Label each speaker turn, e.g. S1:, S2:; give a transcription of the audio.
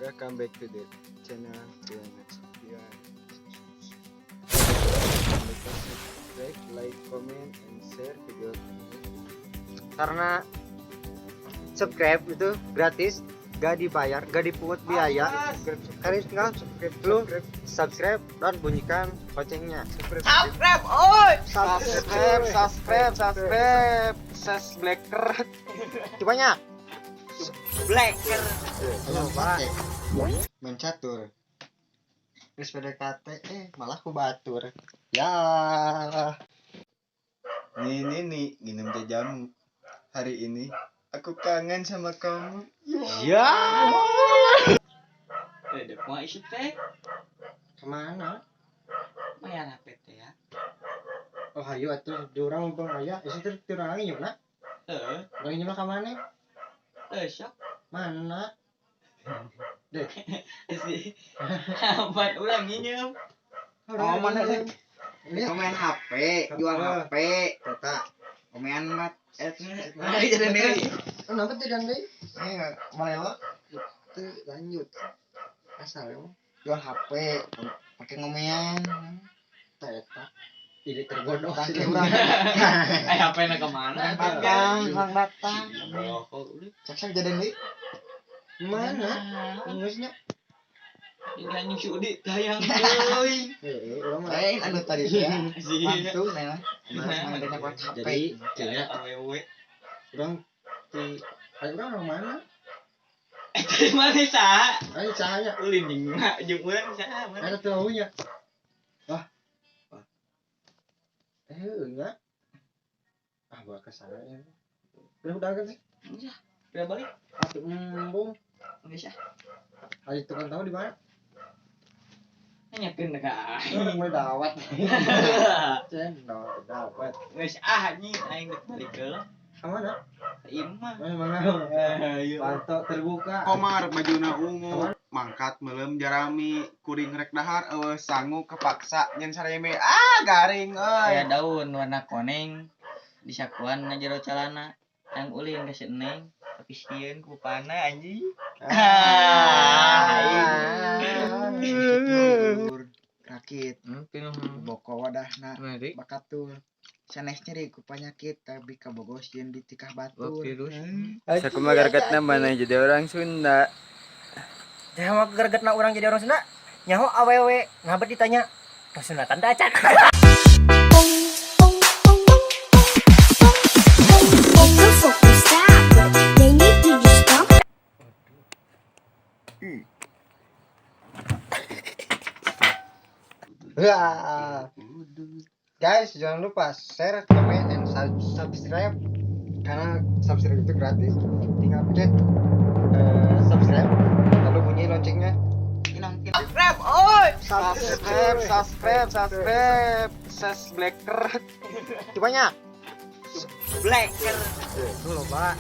S1: Welcome back to the channel Riana Sofian. Subscribe, like, comment, and share video ini. Karena subscribe itu gratis, gak dibayar, gak dipungut biaya. Kalian tinggal subscribe dan bunyikan loncengnya.
S2: Subscribe, oi.
S1: Subscribe. Blacker. Cobanya.
S2: Blacker.
S1: Halo, Pak. Main catur. Terus PDKT, malah aku batur. Ya. Nih, minum teh jamu. Hari ini aku kangen sama kamu. Ya.
S2: Dek mau isi teh.
S1: Kemana?
S2: Mayan HP teh ya.
S1: Oh, ayo atuh diurang mumpung aya. Isi teh diurang lagi nyukna. Lagi nyukna ka mana?
S2: Sok.
S1: Mana? Deh.
S2: Si. Aman ulang nginjem.
S1: Oh, mana deh?
S3: Pemain HP, jual HP,
S1: Kata.
S3: pemain mat,
S2: Mari jadi nih.
S1: Kenapa tidak deh? Malela. Itu lanjut. Asal emang
S3: jual HP, pakai ngomean,
S1: teta. Ini terbodoh
S3: tangke
S1: sih.
S3: urang,
S2: HP na kemana?
S3: orang datang,
S2: Oh, udah.
S3: caksa jadi nih,
S1: Mana? Ingusnya.
S2: Ini anjing sudi tayang euy.
S1: Urang mah.
S3: anu tadi ya,
S2: Si.
S3: mantu nih, main banyak buat HP,
S1: Jadi, kayaknya
S2: awewe.
S1: urang di urang orang mana?
S2: Dari mana sah?
S1: Ayo cahaya.
S2: Ulin jeung jeung urang sah.
S1: Ada tahunya. Wah. Enggak. Bawa ke sana ya. Udah kan sih?
S2: Ya, udah balik.
S1: Atuh embung.
S2: Bisa.
S1: Ayo tukang tahu di mana?
S2: Nyakeun ka.
S1: Mau dawat. Cendol dawat.
S2: Geus anjing aing geus balik ke.
S1: Kemana?
S2: Imah.
S1: Mana?
S2: Ayo.
S1: Panto terbuka.
S4: Komar bajuna ungu mangkat melem jarami kuring rek dahar sangu kepaksa nyen sareme garing
S2: Aya
S4: euy
S2: daun warna koneng di sakuan na jero calana yang ulin ka si Neng tapi sieun ku pana anjing.
S3: rakit, boko wadahna, bakatul, sanesnya deh ku penyakit, tapi kabogos yang ditikah batur,
S1: Saya kumagargat naman ay jadi orang Sunda.
S5: Jangan mau gerget na orang jadi orang Sunda. Nyaho awewe ngabet ditanya kesunatan dacan.
S1: Wah. Guys, jangan lupa share, comment, and subscribe. Karena subscribe itu gratis. Tinggal pencet subscribe, lalu bunyi loncengnya.
S2: Subscribe, oi.
S1: Subscribe. Blacker. Cobanya.
S2: Blacker.
S1: Dulu, Pak.